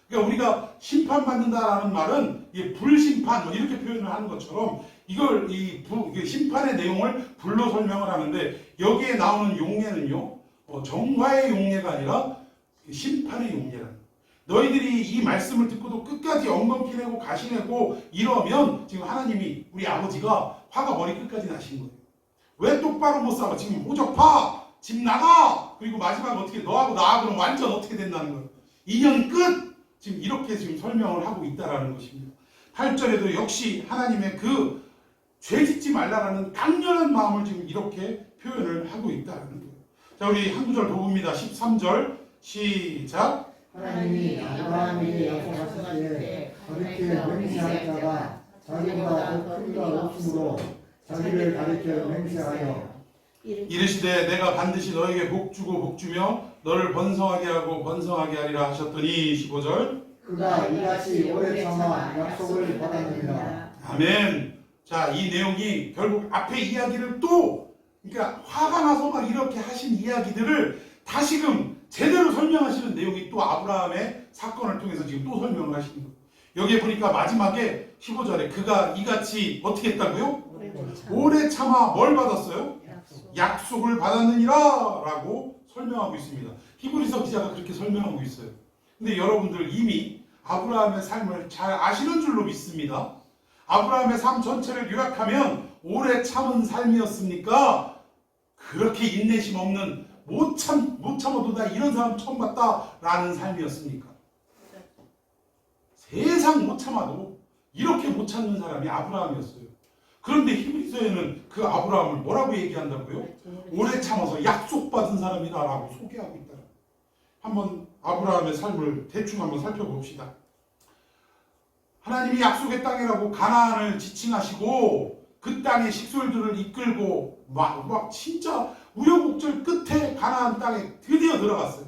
그러니까 우리가 심판받는다라는 말은 불심판 이렇게 표현을 하는 것처럼 이걸 심판의 내용을 불로 설명을 하는데 여기에 나오는 용례는요 정화의 용례가 아니라 심판의 용례라는. 너희들이 이 말씀을 듣고도 끝까지 엉겅퀴 내고 가시내고 이러면 지금 하나님이 우리 아버지가 화가 머리 끝까지 나신 거예요. 왜 똑바로 못 살아? 지금 호적파 집 나가. 그리고 마지막에 어떻게 너하고 나하고는 완전 어떻게 된다는 거예요. 인연 끝. 지금 이렇게 지금 설명을 하고 있다라는 것입니다. 8절에도 역시 하나님의 그 죄짓지 말라라는 강렬한 마음을 지금 이렇게 표현을 하고 있다는 거예요. 자, 우리 한 구절 더 봅니다. 13절 시작. 하나님이 아브라함에게 약속하실 때 그렇게 맹세할 자가 자기보다 더 큰 이가 없으므로 자기를 가리켜 맹세하여 이르시되 내가 반드시 너에게 복주고 복주며 너를 번성하게 하고 번성하게 하리라 하셨더니 15절 그가 이같이 오래 참아 약속을 받았느니라. 아멘. 자, 이 내용이 결국 앞에 이야기를 또 그러니까 화가 나서 막 이렇게 하신 이야기들을 다시금 제대로 설명하시는 내용이 또 아브라함의 사건을 통해서 지금 또 설명을 하시는 거예요. 여기에 보니까 마지막에 15절에 그가 이같이 어떻게 했다고요? 오래 참아 뭘 받았어요? 약속을 받았느니라 라고 설명하고 있습니다. 히브리서 기자가 그렇게 설명하고 있어요. 근데 여러분들 이미 아브라함의 삶을 잘 아시는 줄로 믿습니다. 아브라함의 삶 전체를 요약하면 오래 참은 삶이었습니까? 그렇게 인내심 없는 못 참아도 나 이런 사람 처음 봤다 라는 삶이었습니까? 세상 못 참아도 이렇게 못 참는 사람이 아브라함이었어요. 그런데 히브리서에는 그 아브라함을 뭐라고 얘기한다고요? 오래 참아서 약속받은 사람이다 라고 소개하고 있다. 한번 아브라함의 삶을 대충 한번 살펴봅시다. 하나님이 약속의 땅이라고 가나안을 지칭하시고 그 땅의 식솔들을 이끌고 막 진짜 우여곡절 끝에 가나안 땅에 드디어 들어갔어요.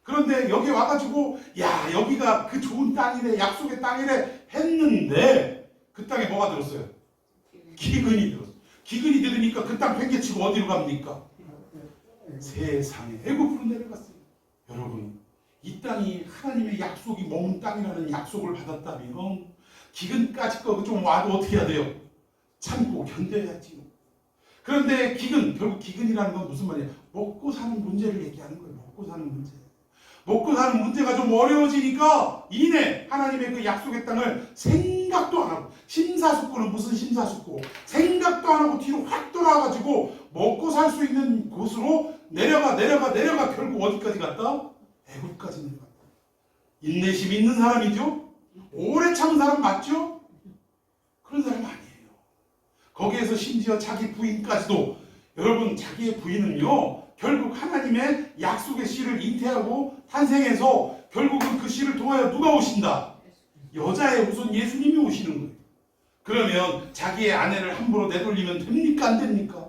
그런데 여기 와가지고 야 여기가 그 좋은 땅이래 약속의 땅이래 했는데 그 땅에 뭐가 들었어요? 기근이 들었어요. 기근이 들으니까 그 땅 팽개치고 어디로 갑니까? 세상에 애굽으로 내려갔어요. 여러분 이 땅이 하나님의 약속이 머문 땅이라는 약속을 받았다면 기근까지 거 좀 와도 어떻게 해야 돼요? 참고 견뎌야지요. 그런데 결국 기근이라는 건 무슨 말이에요? 먹고 사는 문제를 얘기하는 거예요. 먹고 사는 문제. 먹고 사는 문제가 좀 어려워지니까 이내 하나님의 그 약속의 땅을 생각도 안 하고 심사숙고는 무슨 심사숙고 생각도 안 하고 뒤로 확 돌아와가지고 먹고 살 수 있는 곳으로 내려가 결국 어디까지 갔다? 애국까지 내려갔다. 인내심 있는 사람이죠? 오래 참은 사람 맞죠? 그런 사람 아니에요. 거기에서 심지어 자기 부인까지도 여러분 자기의 부인은요 결국 하나님의 약속의 씨를 잉태하고 탄생해서 결국은 그 씨를 통하여 누가 오신다? 여자의 후손 예수님이 오시는 거예요. 그러면 자기의 아내를 함부로 내돌리면 됩니까? 안 됩니까?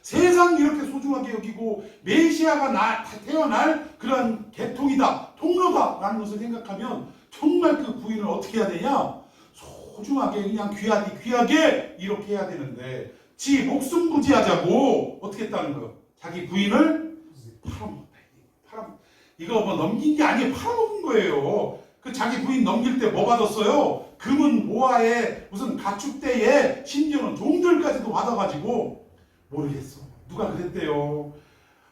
세상 이렇게 소중하게 여기고 메시아가 태어날 그런 계통이다, 통로다 라는 것을 생각하면 정말 그 부인을 어떻게 해야 되냐? 소중하게 그냥 귀하게 이렇게 해야 되는데 지 목숨 부지하자고 어떻게 했다는 거예요? 자기 부인을 팔아먹었다. 이거 뭐 넘긴 게 아니에요. 팔아먹은 거예요. 그 자기 부인 넘길 때 뭐 받았어요? 금은 보화에 무슨 가축대에 심지어는 종들까지도 받아가지고 모르겠어. 누가 그랬대요.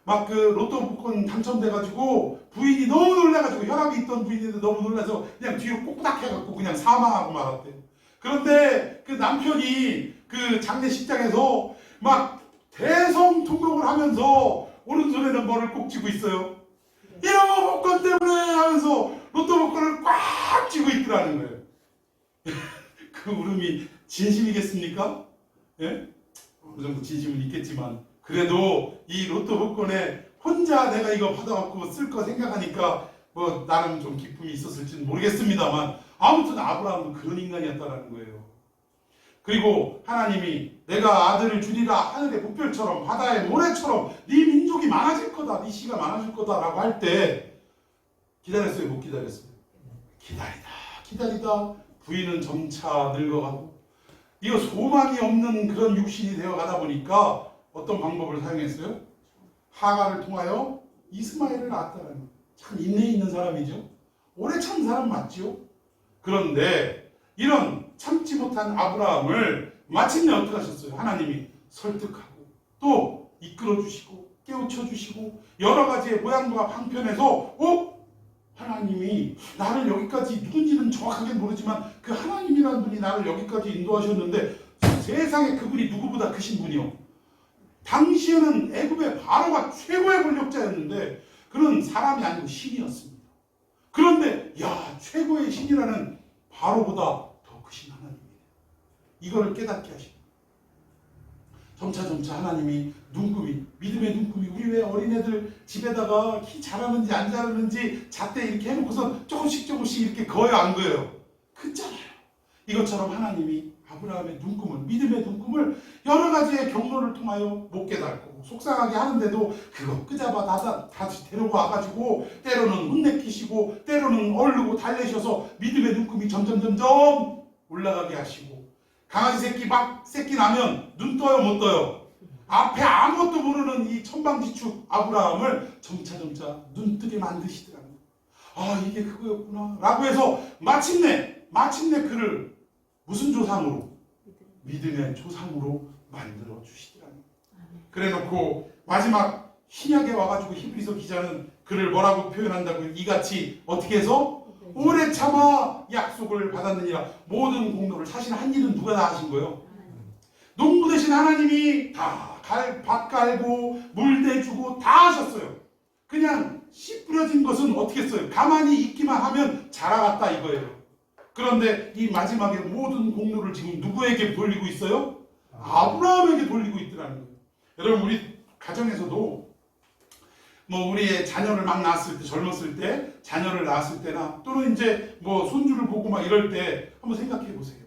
막 그 로또 복권 당첨돼가지고 부인이 너무 놀라가지고 혈압이 있던 부인인데 너무 놀라서 그냥 뒤로 꼬꾸닥 해갖고 그냥 사망하고 말았대요. 그런데 그 남편이 그 장례식장에서 막 대성통곡을 하면서 오른손에는 뭐를 꼭 쥐고 있어요? 이런 복권 때문에 하면서 로또 복권을 꽉 쥐고 있더라는 거예요. 그 울음이 진심이겠습니까? 예? 어느 정도 진심은 있겠지만 그래도 이 로또 복권에 혼자 내가 이거 받아갖고 쓸 거 생각하니까 뭐 나름 좀 기쁨이 있었을지는 모르겠습니다만 아무튼 아브라함은 그런 인간이었다라는 거예요. 그리고 하나님이 내가 아들을 주리라 하늘의 붓별처럼 바다의 모래처럼 네 민족이 많아질 거다, 네 씨가 많아질 거다라고 할 때 기다렸어요, 못 기다렸어요? 기다리다 부인은 점차 늙어가고 이거 소망이 없는 그런 육신이 되어가다 보니까 어떤 방법을 사용했어요? 하가를 통하여 이스마엘을 낳았다는 거예요. 참 인내 있는 사람이죠. 오래 참은 사람 맞죠? 그런데 이런 참지 못한 아브라함을 마침내 어떻게 하셨어요? 하나님이 설득하고 또 이끌어주시고 깨우쳐주시고 여러 가지의 모양과 방편에서 하나님이 나를 여기까지 누군지는 정확하게 모르지만 그 하나님이라는 분이 나를 여기까지 인도하셨는데 세상에 그분이 누구보다 크신 분이요. 당시에는 애굽의 바로가 최고의 권력자였는데 그는 사람이 아니고 신이었습니다. 그런데 최고의 신이라는 바로보다 더 크신 하나님이에요. 이거를 깨닫게 하시고 점차 하나님이 눈금이, 믿음의 눈금이, 우리 왜 어린애들 집에다가 키 잘하는지 안 잘하는지 잣대 이렇게 해놓고서 조금씩 이렇게 거요 안 거요? 크잖아요. 이것처럼 하나님이 아브라함의 눈금을, 믿음의 눈금을 여러 가지의 경로를 통하여 못 깨닫고 속상하게 하는데도 그거 끄잡아 다시 데리고 와가지고 때로는 혼내키시고 때로는 얼르고 달래셔서 믿음의 눈금이 점점 올라가게 하시고, 강아지 새끼 막 새끼 나면 눈 떠요 못 떠요? 앞에 아무것도 모르는 이 천방지축 아브라함을 점차 눈 뜨게 만드시더라고요. 아, 이게 그거였구나 라고 해서 마침내 그를 무슨 조상으로? 믿음의 조상으로 만들어 주시더라고요. 그래놓고 마지막 신약에 와가지고 히브리서 기자는 그를 뭐라고 표현한다고? 이같이 어떻게 해서 오래 참아 약속을 받았느니라. 모든 공로를, 사실 한 일은 누가 다 하신 거예요? 농부 대신 하나님이 다 밭 갈고 물 대주고 다 하셨어요. 그냥 씨 뿌려진 것은 어떻게 했어요? 가만히 있기만 하면 자라갔다 이거예요. 그런데 이 마지막에 모든 공로를 지금 누구에게 돌리고 있어요? 아브라함에게 돌리고 있더라는 거예요. 여러분, 우리 가정에서도 뭐 우리의 자녀를 막 낳았을 때, 젊었을 때, 자녀를 낳았을 때나 또는 이제 뭐 손주를 보고 막 이럴 때 한번 생각해 보세요.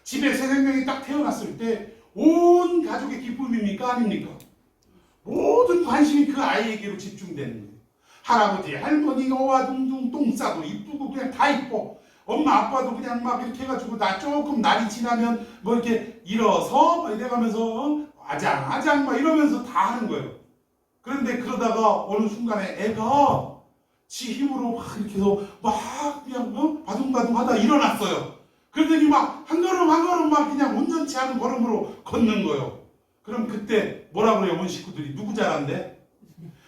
집에 새 생명이 딱 태어났을 때 온 가족의 기쁨입니까? 아닙니까? 모든 관심이 그 아이에게로 집중되는 거예요. 할아버지, 할머니가 어와둥둥 똥 싸도 이쁘고 그냥 다 이뻐. 엄마, 아빠도 그냥 막 이렇게 해가지고 나 조금 날이 지나면 뭐 이렇게 일어서 막 이래가면서 아장 막 이러면서 다 하는 거예요. 그런데 그러다가 어느 순간에 애가 지 힘으로 막 이렇게 해서 막 그냥 바둥바둥 하다 일어났어요. 그러더니 막 한 걸음 막 그냥 온전치 않은 걸음으로 걷는 거예요. 그럼 그때 뭐라 그래요? 온 식구들이 누구 잘한대?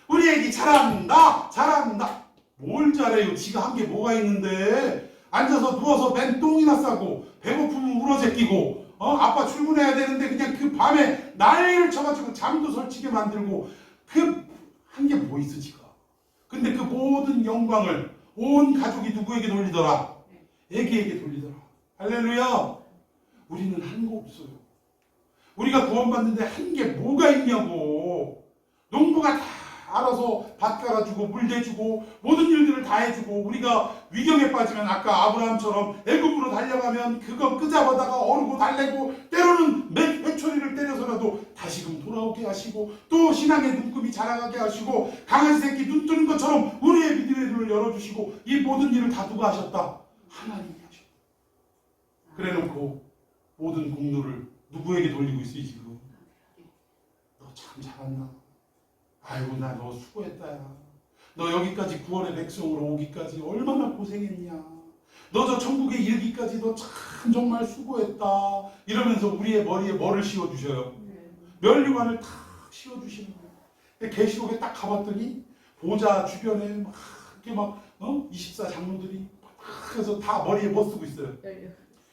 우리 애기 잘한다. 뭘 잘해요? 지가 한 게 뭐가 있는데 앉아서 누워서 맨 똥이나 싸고 배고프면 울어제끼고 아빠 출근해야 되는데 그냥 그 밤에 난리를 쳐가지고 잠도 설치게 만들고 그 한 게 뭐 있어 지가. 근데 그 모든 영광을 온 가족이 누구에게 돌리더라? 애기에게 돌리더라. 할렐루야. 우리는 한 거 없어요. 우리가 구원받는데 한 게 뭐가 있냐고. 농부가 다 알아서 밭 갈아주고 물 대주고 모든 일들을 다 해주고, 우리가 위경에 빠지면 아까 아브라함처럼 애굽으로 달려가면 그거 끄잡아다가 어르고 달래고 때로는 회초리를 때려서라도 다시금 돌아오게 하시고, 또 신앙의 눈금이 자라가게 하시고, 강아지 새끼 눈 뜨는 것처럼 우리의 믿음의 눈을 열어주시고, 이 모든 일을 다 누가 하셨다? 하나님이 하셨다. 그래놓고 모든 공로를 누구에게 돌리고 있어요 지금? 너 참 잘한다. 아이고 나 너 수고했다 야. 너 여기까지 구원의 백성으로 오기까지 얼마나 고생했냐. 너 저 천국에 이르기까지 너 참 정말 수고했다. 이러면서 우리의 머리에 뭐를 씌워주셔요? 면류관을 탁 씌워주시는 거예요. 계시록에 딱 가봤더니 보좌 주변에 막 이렇게 막 24 장로들이 막 해서 다 머리에 뭐 쓰고 있어요?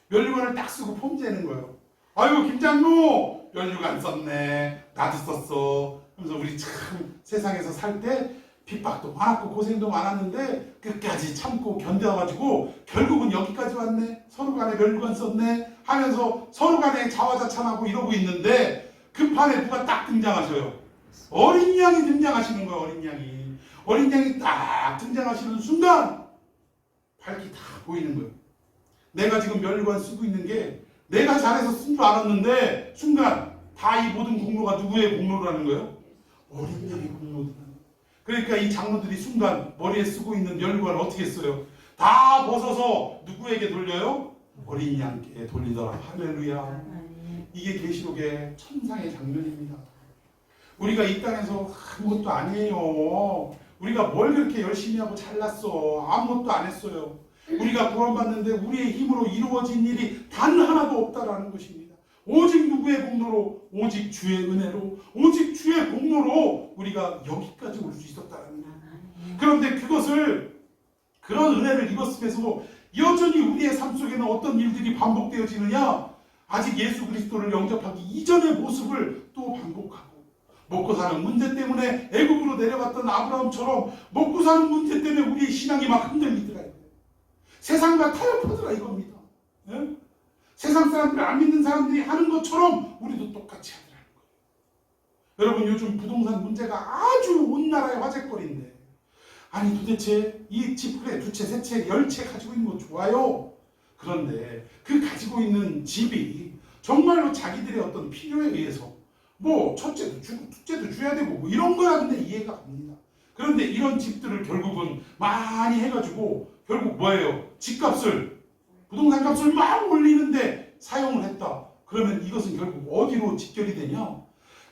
면류관을 딱 쓰고 폼재는 거예요. 아이고 김장로 면류관 썼네. 나도 썼어. 그래서 우리 참 세상에서 살 때 핍박도 많았고 고생도 많았는데 끝까지 참고 견뎌가지고 결국은 여기까지 왔네. 서로 간에 면류관 썼네 하면서 서로 간에 자화자찬하고 이러고 있는데 그 판에 누가 딱 등장하셔요. 어린 양이 등장하시는 거예요. 어린 양이 딱 등장하시는 순간 밝기 다 보이는 거예요. 내가 지금 면류관 쓰고 있는 게 내가 잘해서 쓴 줄 알았는데 순간 다 이 모든 공로가 누구의 공로라는 거예요? 어린 양의 공로라는 거예요. 그러니까 이 장로들이 순간 머리에 쓰고 있는 면류관을 어떻게 써요? 다 벗어서 누구에게 돌려요? 어린 양께 돌리더라. 할렐루야. 이게 계시록의 천상의 장면입니다. 우리가 이 땅에서 아무것도 아니에요. 우리가 뭘 그렇게 열심히 하고 잘났어. 아무것도 안 했어요. 우리가 구원받는데 우리의 힘으로 이루어진 일이 단 하나도 없다라는 것입니다. 오직 누구의 공로로? 오직 주의 은혜로, 오직 주의 공로로 우리가 여기까지 올 수 있었다는 거예요. 그런데 그런 은혜를 입었음에도 여전히 우리의 삶 속에는 어떤 일들이 반복되어지느냐? 아직 예수 그리스도를 영접하기 이전의 모습을 또 반복하고, 먹고 사는 문제 때문에 애굽으로 내려갔던 아브라함처럼 먹고 사는 문제 때문에 우리의 신앙이 막 흔들리더라. 세상과 타협하더라 이겁니다. 예? 세상 사람들, 안 믿는 사람들이 하는 것처럼 우리도 똑같이 하더라는 거예요. 여러분, 요즘 부동산 문제가 아주 온 나라의 화제거리인데, 아니 도대체 이 집 그래 2채, 3채, 10채 가지고 있는 거 좋아요. 그런데 그 가지고 있는 집이 정말로 자기들의 어떤 필요에 의해서 뭐 첫째도 주고 둘째도 줘야 되고 뭐 이런 거야. 근데 이해가 갑니다. 그런데 이런 집들을 결국은 많이 해가지고 결국 뭐예요? 집값을, 부동산 값을 막 올리는데 사용을 했다. 그러면 이것은 결국 어디로 직결이 되냐?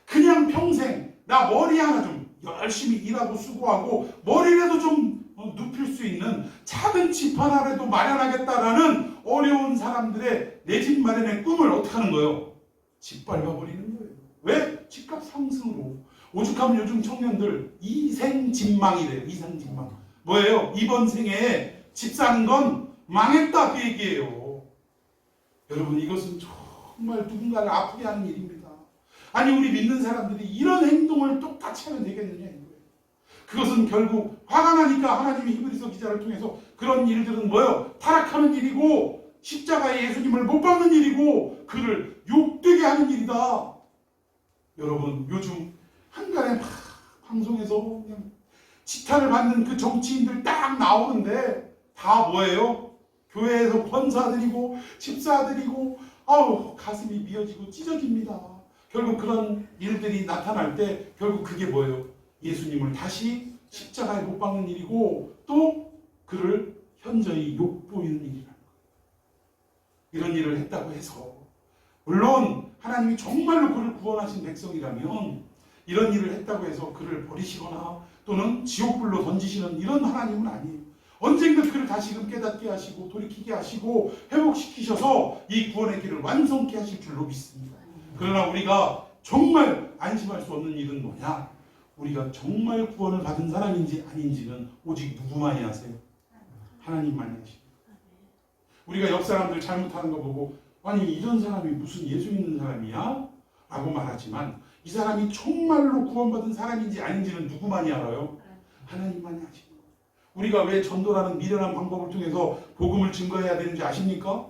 그냥 평생 나 머리 하나 좀 열심히 일하고 수고하고 머리라도 좀 눕힐 수 있는 작은 집 하나라도 마련하겠다라는 어려운 사람들의 내 집 마련의 꿈을 어떻게 하는 거예요? 짓밟아버리는 거예요. 왜? 집값 상승으로. 오죽하면 요즘 청년들 이생진망이래요. 이생진망. 뭐예요? 이번 생에 집 사는 건 망했다, 그 얘기예요. 여러분, 이것은 정말 누군가를 아프게 하는 일입니다. 아니, 우리 믿는 사람들이 이런 행동을 똑같이 하면 되겠느냐 이거예요. 그것은 결국 화가 나니까 하나님이 히브리서 기자를 통해서 그런 일들은 뭐예요? 타락하는 일이고 십자가에 예수님을 못 박는 일이고 그를 욕되게 하는 일이다. 여러분, 요즘 한간에 막 방송에서 그냥 지탄을 받는 그 정치인들 딱 나오는데 다 뭐예요? 교회에서 권사드리고 집사드리고 아우 가슴이 미어지고 찢어집니다. 결국 그런 일들이 나타날 때 결국 그게 뭐예요? 예수님을 다시 십자가에 못 박는 일이고 또 그를 현저히 욕보이는 일이라는 거예요. 이런 일을 했다고 해서 물론 하나님이 정말로 그를 구원하신 백성이라면 이런 일을 했다고 해서 그를 버리시거나 또는 지옥불로 던지시는 이런 하나님은 아니에요. 언젠가 그를 다시금 깨닫게 하시고 돌이키게 하시고 회복시키셔서 이 구원의 길을 완성케 하실 줄로 믿습니다. 그러나 우리가 정말 안심할 수 없는 일은 뭐냐? 우리가 정말 구원을 받은 사람인지 아닌지는 오직 누구만이 아세요? 하나님만이 아십니다. 우리가 옆 사람들 잘못하는 거 보고 아니 이런 사람이 무슨 예수 믿는 사람이야? 라고 말하지만 이 사람이 정말로 구원받은 사람인지 아닌지는 누구만이 알아요? 하나님만이 아십니다. 우리가 왜 전도라는 미련한 방법을 통해서 복음을 증거해야 되는지 아십니까?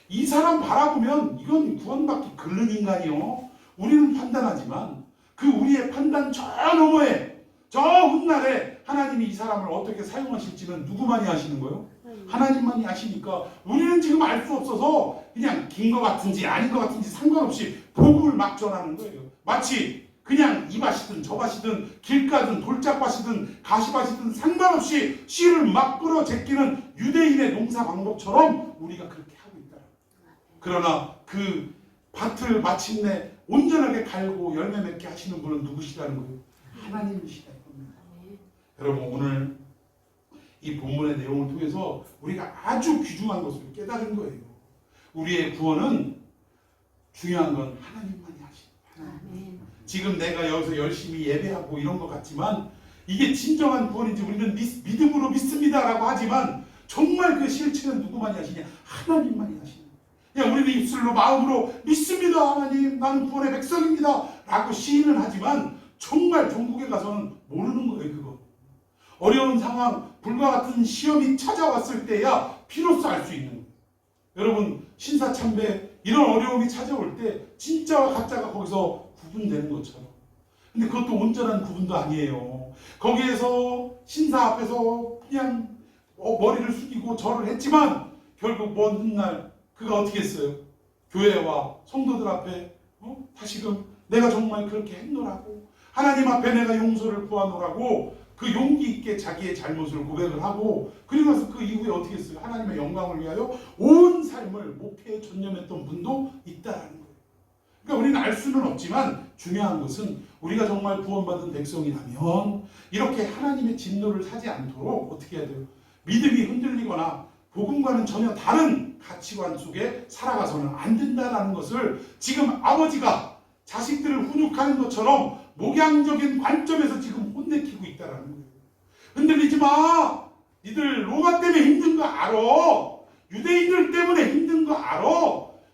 이 사람 바라보면 이건 구원받기 글른 인간이요. 우리는 판단하지만 그 우리의 판단 저 너머에 저 훗날에 하나님이 이 사람을 어떻게 사용하실지는 누구만이 아시는 거예요? 하나님만이 아시니까 우리는 지금 알 수 없어서 그냥 긴 것 같은지 아닌 것 같은지 상관없이 복음을 막 전하는 거예요. 마치 그냥 이 밭이든 저 밭이든 길가든 돌짝밭이든 가시밭이든 상관없이 씨를 막 끌어 제끼는 유대인의 농사 방법처럼 우리가 그렇게 하고 있다. 그러나 그 밭을 마침내 온전하게 갈고 열매 맺게 하시는 분은 누구시라는 거예요? 하나님이시라는 겁니다. 여러분, 오늘 이 본문의 내용을 통해서 우리가 아주 귀중한 것을 깨달은 거예요. 우리의 구원은 중요한 건 하나님만이 하십니다. 지금 내가 여기서 열심히 예배하고 이런 것 같지만 이게 진정한 구원인지 우리는 믿음으로 믿습니다라고 하지만 정말 그 실체는 누구만이 하시냐? 하나님만이 하시냐. 그냥 우리는 입술로 마음으로 믿습니다. 하나님 나는 구원의 백성입니다 라고 시인은 하지만 정말 종국에 가서는 모르는 거예요. 그거 어려운 상황, 불과 같은 시험이 찾아왔을 때야 비로소 알 수 있는 거예요. 여러분, 신사참배 이런 어려움이 찾아올 때 진짜와 가짜가 거기서 구분되는 것처럼. 근데 그것도 온전한 구분도 아니에요. 거기에서 신사 앞에서 그냥 머리를 숙이고 절을 했지만 결국 먼 훗날 그가 어떻게 했어요? 교회와 성도들 앞에 다시금 내가 정말 그렇게 했노라고 하나님 앞에 내가 용서를 구하노라고 그 용기 있게 자기의 잘못을 고백을 하고 그리고 나서 그 이후에 어떻게 했어요? 하나님의 영광을 위하여 온 삶을 목회에 전념했던 분도 있다라는 거예요. 그러니까 우리는 알 수는 없지만 중요한 것은 우리가 정말 구원받은 백성이라면 이렇게 하나님의 진노를 사지 않도록 어떻게 해야 돼요? 믿음이 흔들리거나 복음과는 전혀 다른 가치관 속에 살아가서는 안 된다는 것을 지금 아버지가 자식들을 훈육하는 것처럼 목양적인 관점에서 지금 혼내키고 있다는 거예요. 흔들리지 마. 니들 로마 때문에 힘든 거 알아. 유대인들 때문에 힘든 거 알아.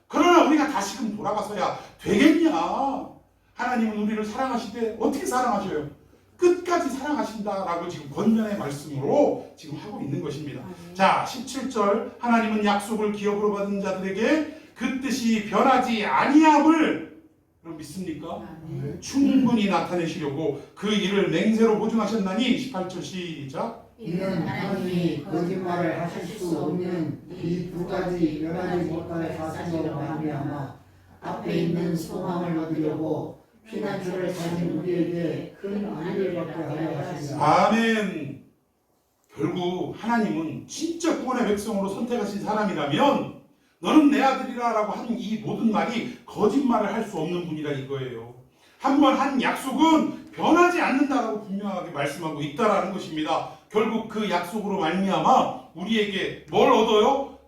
그러나 우리가 다시금 돌아가서야 되겠냐. 하나님은 우리를 사랑하실 때 어떻게 사랑하셔요? 끝까지 사랑하신다라고 지금 권면의 말씀으로 지금 하고 있는 것입니다. 자, 17절 하나님은 약속을 기업으로 받은 자들에게 그 뜻이 변하지 아니함을 여러분 믿습니까? 충분히 나타내시려고 그 일을 맹세로 보증하셨나니 18절 시작. 이는 하나님이 거짓말을 하실 수 없는 이 두 가지 변하지 못할 사실로 말미암아 앞에 있는 소망을 얻으려고 피난처를 찾은 우리에게 큰 안위를 받게 하려 하십니다. 아멘. 결국 하나님은 진짜 구원의 백성으로 선택하신 사람이라면 너는 내 아들이라 라고 하는 이 모든 말이 거짓말을 할 수 없는 분이라 이거예요. 한 번 한 약속은 변하지 않는다라고 분명하게 말씀하고 있다라는 것입니다. 결국 그 약속으로 말미암아 우리에게 뭘 얻어요?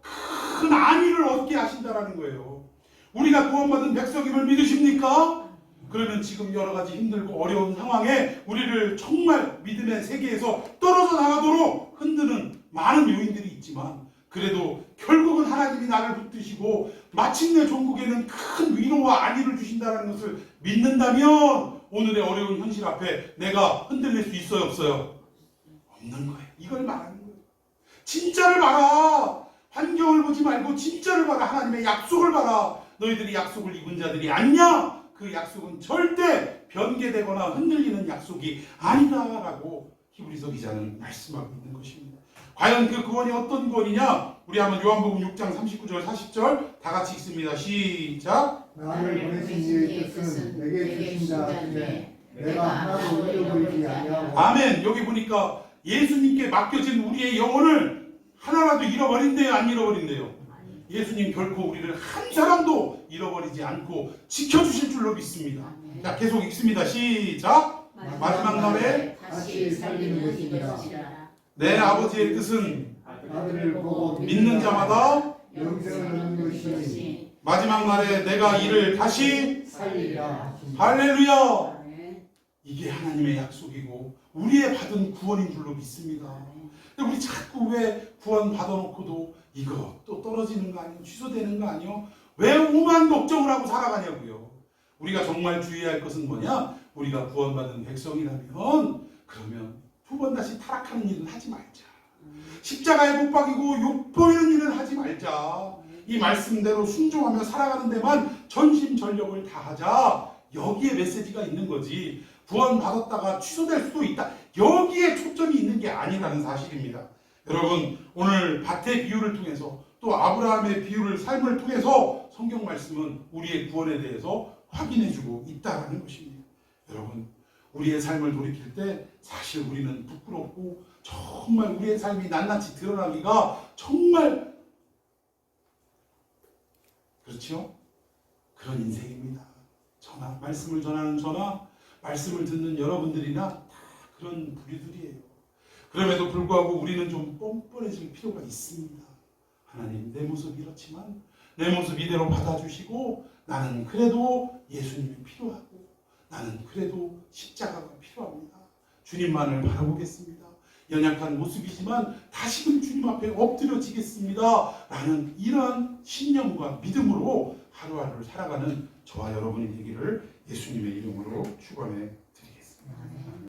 큰 안위를 얻게 하신다라는 거예요. 우리가 구원받은 백성임을 믿으십니까? 그러면 지금 여러 가지 힘들고 어려운 상황에 우리를 정말 믿음의 세계에서 떨어져 나가도록 흔드는 많은 요인들이 있지만 그래도 결국은 하나님이 나를 붙드시고 마침내 종국에는 큰 위로와 안위를 주신다는 것을 믿는다면 오늘의 어려운 현실 앞에 내가 흔들릴 수 있어요, 없어요? 없는 거예요. 이걸 말하는 거예요. 진짜를 봐라. 환경을 보지 말고 진짜를 봐라. 하나님의 약속을 봐라. 너희들이 약속을 입은 자들이 아니냐? 그 약속은 절대 변개되거나 흔들리는 약속이 아니다라고 히브리서 기자는 말씀하고 있는 것입니다. 과연 그 구원이 어떤 구원이냐? 우리 한번 요한복음 6장 39절 40절 다 같이 읽습니다. 시작. 나를 보내신 이의 뜻은 내게 주신 자 중에 내가 하나도 잃어버리지 아니하고. 아멘. 여기 보니까 예수님께 맡겨진 우리의 영혼을 하나라도 잃어버린대요, 안 잃어버린대요? 예수님 결코 우리를 한 사람도 잃어버리지 않고 지켜주실 줄로 믿습니다. 자, 계속 읽습니다. 시작. 마지막 날에 다시 살리는 것입니다. 내 아버지의 뜻은 아들을 보고 믿는 자마다 영생을 얻는 것이니 마지막 날에 내가 이를 다시 살리라. 할렐루야. 이게 하나님의 약속이고 우리의 받은 구원인 줄로 믿습니다. 근데 우리 자꾸 왜 구원 받아놓고도 이거 또 떨어지는 거 아니에요? 취소되는 거 아니에요? 왜 오만 걱정을 하고 살아가냐고요. 우리가 정말 주의해야 할 것은 뭐냐? 우리가 구원받은 백성이라면 그러면 두 번 다시 타락하는 일은 하지 말자. 십자가에 못 박이고 욕보이는 일은 하지 말자. 이 말씀대로 순종하며 살아가는 데만 전심전력을 다하자. 여기에 메시지가 있는 거지. 구원받았다가 취소될 수도 있다. 여기에 초점이 있는 게 아니라는 사실입니다. 여러분, 오늘 밭의 비유를 통해서 또 아브라함의 비유를 삶을 통해서 성경 말씀은 우리의 구원에 대해서 확인해주고 있다는 것입니다. 여러분, 우리의 삶을 돌이킬 때 사실 우리는 부끄럽고 정말 우리의 삶이 낱낱이 드러나기가 정말 그렇죠? 그런 인생입니다. 저나 말씀을 전하는 저나 말씀을 듣는 여러분들이나 다 그런 부류들이에요. 그럼에도 불구하고 우리는 좀 뻔뻔해질 필요가 있습니다. 하나님, 내 모습 이렇지만 내 모습 이대로 받아주시고 나는 그래도 예수님이 필요하고 나는 그래도 십자가가 필요합니다. 주님만을 바라보겠습니다. 연약한 모습이지만 다시금 주님 앞에 엎드려지겠습니다. 라는 이러한 신념과 믿음으로 하루하루를 살아가는 저와 여러분이 되기를 예수님의 이름으로 축원해 드리겠습니다.